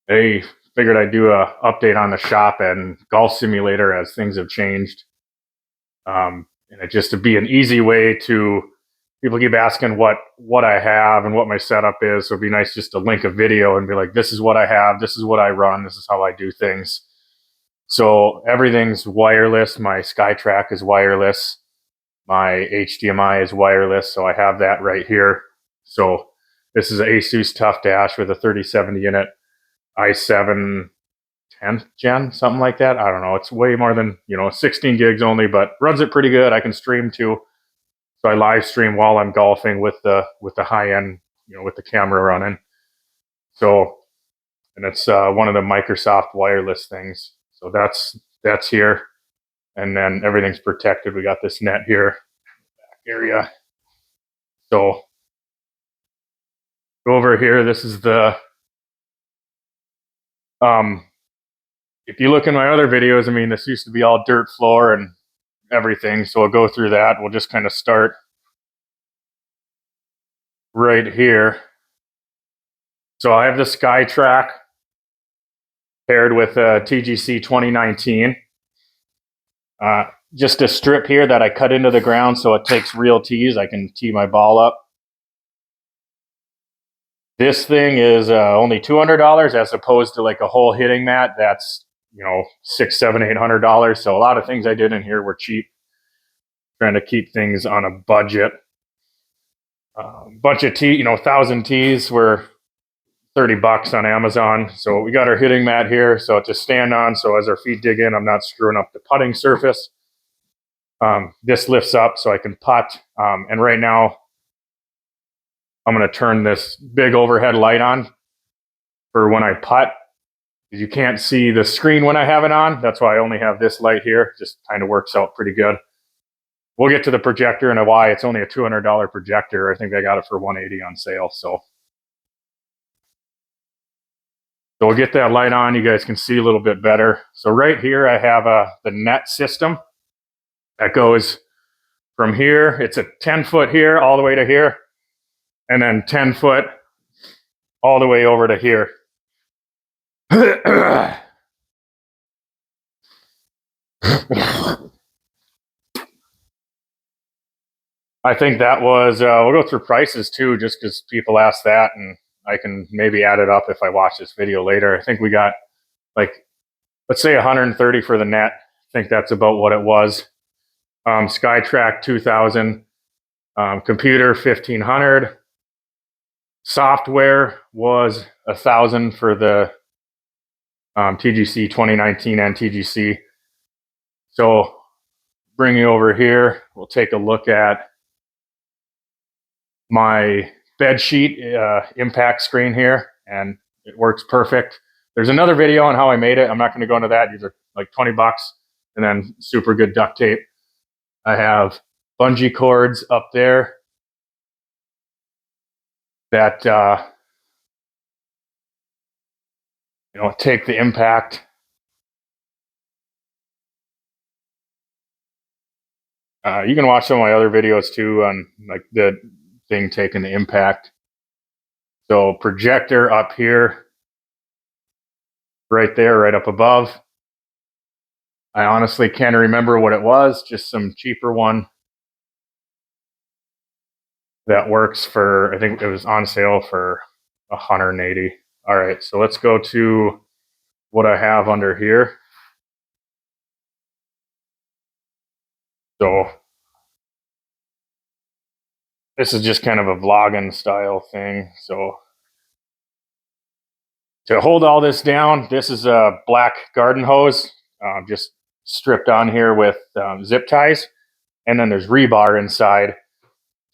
They figured I'd do a update on the shop and golf simulator as things have changed. And it just to be an easy way to people keep asking what I have and what my setup is. So it'd be nice just to link a video and be like, this is what I have, this is what I run, this is how I do things. So everything's wireless. My skytrak is wireless. My HDMI is wireless. So I have that right here. So this is an Asus Tough Dash with a 3070 in it. i7 10th gen, something like that. I don't know. It's way more than, 16 gigs only, but runs it pretty good. I can stream too. So I live stream while I'm golfing with the high end, with the camera running. So, and it's one of the Microsoft wireless things. So that's here, and then everything's protected. We got this net here, back area. So over here, this is the if you look in my other videos, I mean, this used to be all dirt floor and everything. So we'll go through that. We'll just kind of start right here. So I have the skytrak paired with a TGC 2019. Just a strip here that I cut into the ground so it takes real tees. I can tee my ball up. This thing is only $200 as opposed to like a whole hitting mat that's $600, $700, $800. So a lot of things I did in here were cheap. Trying to keep things on a budget. Bunch of tee, 1,000 tees were $30 on Amazon. So we got our hitting mat here, so to stand on. So as our feet dig in, I'm not screwing up the putting surface. This lifts up so I can putt. And right now, I'm going to turn this big overhead light on for when I putt. You can't see the screen when I have it on. That's why I only have this light here. Just kind of works out pretty good. We'll get to the projector and why it's only a $200 projector. I think I got it for $180 on sale. So we'll get that light on. You guys can see a little bit better. So right here, I have the net system that goes from here. It's a 10-foot here all the way to here, and then 10 foot all the way over to here. I think that was, we'll go through prices too, just because people ask that, and I can maybe add it up if I watch this video later. I think we got let's say 130 for the net. I think that's about what it was. skytrak 2000, computer 1500. Software was 1,000 for the TGC 2019 and TGC. So bring you over here. We'll take a look at my bed sheet impact screen here, and it works perfect. There's another video on how I made it. I'm not going to go into that. These are like $20, and then super good duct tape. I have bungee cords up there that take the impact. You can watch some of my other videos too on like the thing taking the impact. So projector up here, right there, right up above. I honestly can't remember what it was, just some cheaper one that works for, I think it was on sale for $180. All right, so let's go to what I have under here. So this is just kind of a vlogging style thing. So to hold all this down, this is a black garden hose, just stripped on here with zip ties. And then there's rebar inside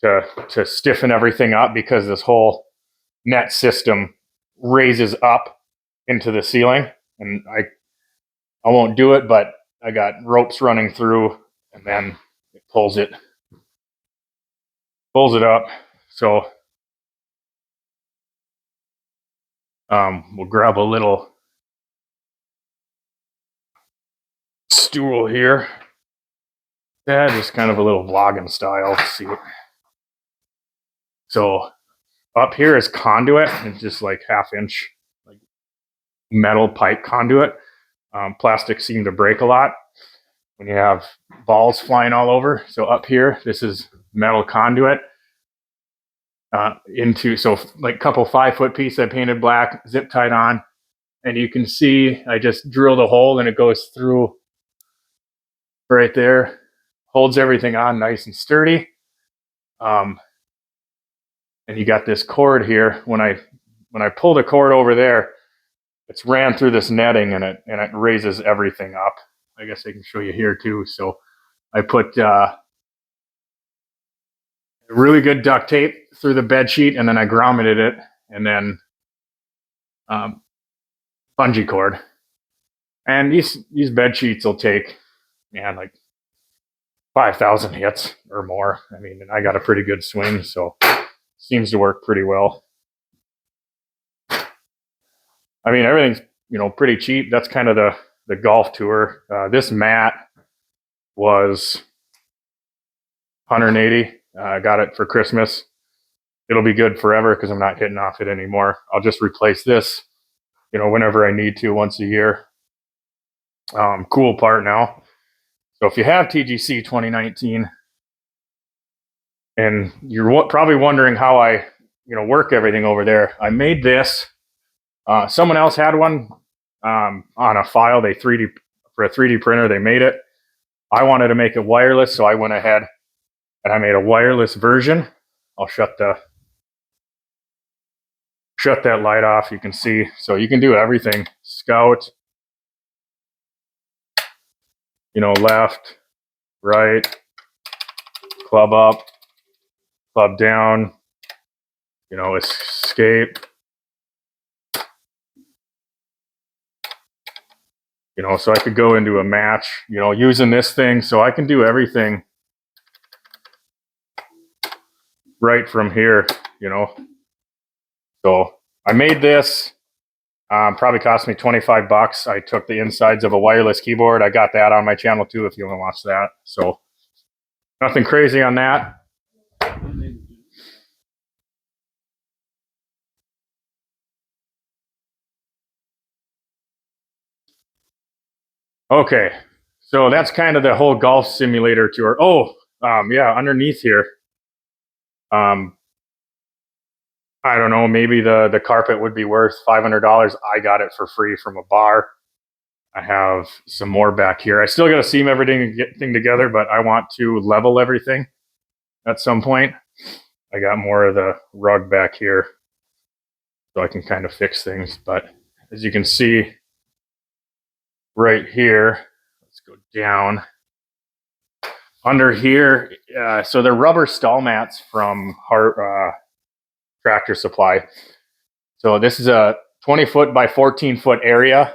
to stiffen everything up, because this whole net system raises up into the ceiling. And I won't do it, but I got ropes running through, and then it pulls it up. So we'll grab a little stool here. Yeah, just kind of a little vlogging style. See what. So up here is conduit. It's just like 1/2 inch, like metal pipe conduit. Plastic seem to break a lot when you have balls flying all over. So up here, this is metal conduit. So like a couple 5-foot pieces I painted black, zip tied on, and you can see I just drilled a hole and it goes through right there, holds everything on nice and sturdy. And you got this cord here. When I pull the cord over there, it's ran through this netting and it raises everything up. I guess I can show you here too. So I put really good duct tape through the bed sheet, and then I grommeted it, and then bungee cord. And these bed sheets will take, man, like 5,000 hits or more. I mean, and I got a pretty good swing, so seems to work pretty well. I mean, everything's, pretty cheap. That's kind of the golf tour. This mat was $180. I got it for Christmas. It'll be good forever because I'm not hitting off it anymore. I'll just replace this, whenever I need to, once a year. Cool part now. So if you have TGC 2019 and you're probably wondering how I, work everything over there, I made this. Someone else had one on a file. They 3D for a 3D printer. They made it. I wanted to make it wireless, so I went ahead and I made a wireless version. I'll shut that light off. You can see, so you can do everything. Scout, left, right, club up, club down, escape. So I could go into a match, using this thing. So I can do everything right from here, So I made this, probably cost me 25 bucks. I took the insides of a wireless keyboard. I got that on my channel too, if you want to watch that. So nothing crazy on that. Okay, so that's kind of the whole golf simulator tour. Yeah, underneath here, I don't know, maybe the carpet would be worth $500. I got it for free from a bar. I have some more back here. I still got to seam everything together, but I want to level everything at some point. I got more of the rug back here, so I can kind of fix things. But as you can see, right here, let's go down under here. So they're rubber stall mats from Tractor Supply. So this is a 20-foot by 14-foot area.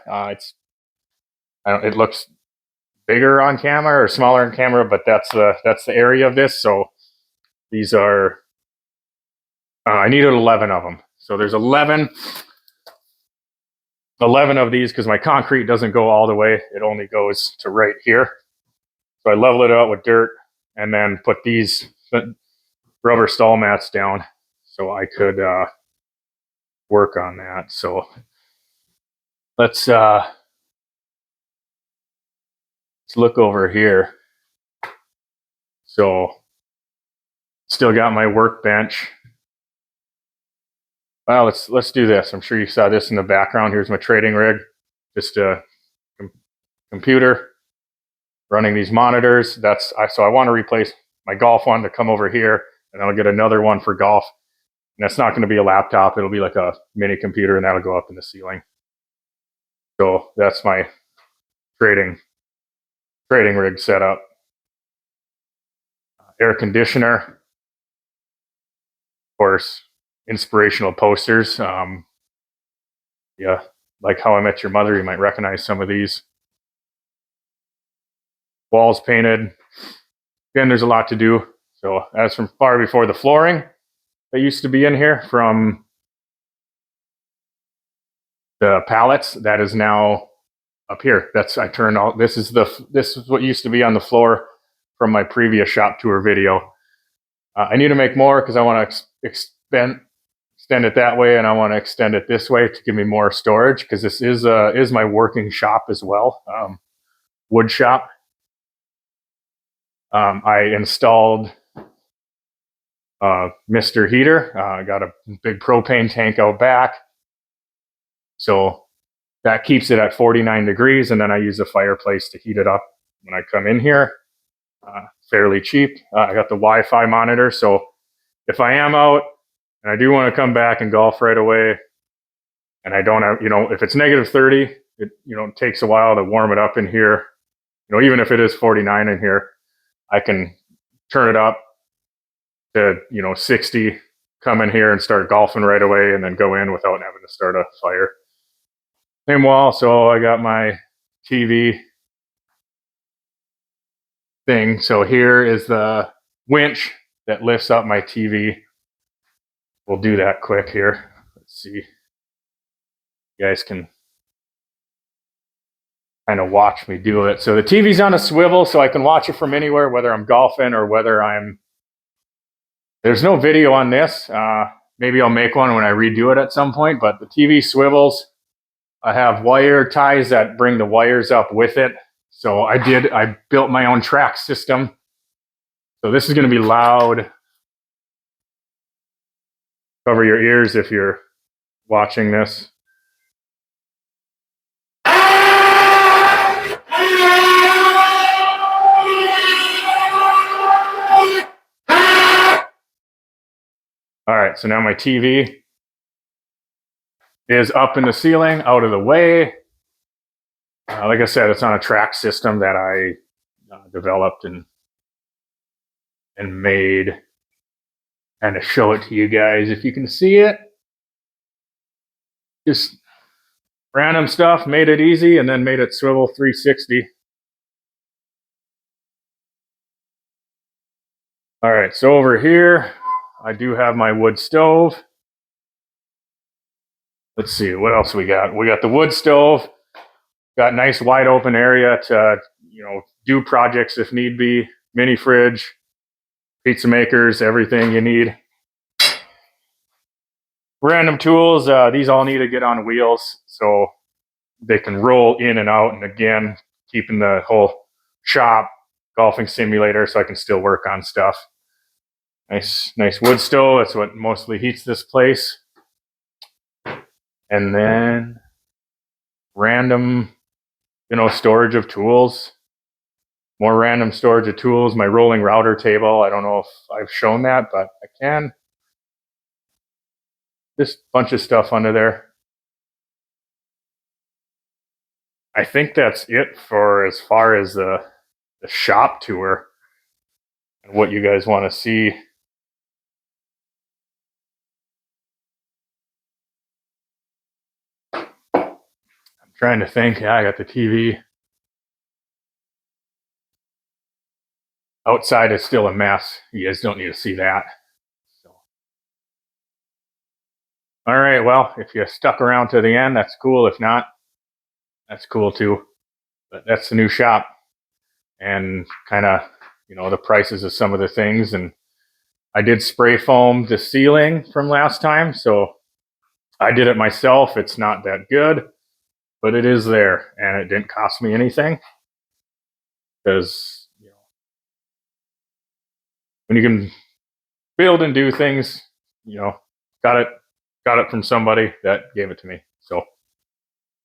It looks bigger on camera or smaller on camera, but that's the area of this. So these are, I needed 11 of them. So there's 11 of these because my concrete doesn't go all the way. It only goes to right here. So I level it out with dirt and then put these rubber stall mats down so I could work on that. So let's look over here. So still got my workbench. Well, let's do this. I'm sure you saw this in the background. Here's my trading rig, just a computer running these monitors. So I want to replace my golf one to come over here, and I'll get another one for golf. And that's not going to be a laptop. It'll be like a mini computer, and that'll go up in the ceiling. So that's my trading rig setup. Air conditioner, of course. Inspirational posters. Yeah, like How I Met Your Mother. You might recognize some of these. Walls painted. Again, there's a lot to do. So as from far before, the flooring that used to be in here from the pallets, that is now up here. I turned all. This is what used to be on the floor from my previous shop tour video. I need to make more because I want to extend it that way, and I want to extend it this way to give me more storage, because this is my working shop as well, wood shop. I installed Mr. Heater. I got a big propane tank out back, so that keeps it at 49 degrees, and then I use a fireplace to heat it up when I come in here. Fairly cheap. I got the Wi-Fi monitor, so if I am out and I do want to come back and golf right away, and I don't have, if it's negative 30, it, takes a while to warm it up in here. Even if it is 49 in here, I can turn it up to, 60, come in here and start golfing right away, and then go in without having to start a fire. Same wall, so I got my TV thing. So here is the winch that lifts up my TV. We'll do that quick here. Let's see. You guys can kind of watch me do it. So the TV's on a swivel, so I can watch it from anywhere, whether I'm golfing or whether there's no video on this. Maybe I'll make one when I redo it at some point, but the TV swivels. I have wire ties that bring the wires up with it. So I built my own track system. So this is going to be loud. Cover your ears if you're watching this. All right, so now my TV is up in the ceiling, out of the way. Like I said, it's on a track system that I developed and made. And to show it to you guys, if you can see it, just random stuff, made it easy, and then made it swivel 360. All right, so over here, I do have my wood stove. Let's see, what else we got? We got the wood stove. Got nice wide open area to, do projects if need be. Mini fridge, pizza makers, everything you need. Random tools. These all need to get on wheels so they can roll in and out. And again, keeping the whole shop golfing simulator so I can still work on stuff. Nice wood stove. That's what mostly heats this place. And then random, storage of tools. More random storage of tools. My rolling router table. I don't know if I've shown that, but I can. Just a bunch of stuff under there. I think that's it for as far as the shop tour and what you guys want to see. I'm trying to think. Yeah, I got the TV. Outside is still a mess. You guys don't need to see that. So. All right, well, if you stuck around to the end, that's cool. If not, that's cool too. But that's the new shop. And kind of, the prices of some of the things. And I did spray foam the ceiling from last time, so I did it myself. It's not that good, but it is there, and it didn't cost me anything. Because when you can build and do things, got it from somebody that gave it to me. So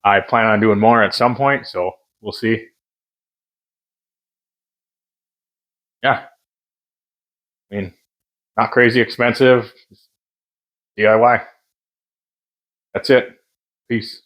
I plan on doing more at some point, so we'll see. Yeah. I mean, not crazy expensive. DIY. That's it. Peace.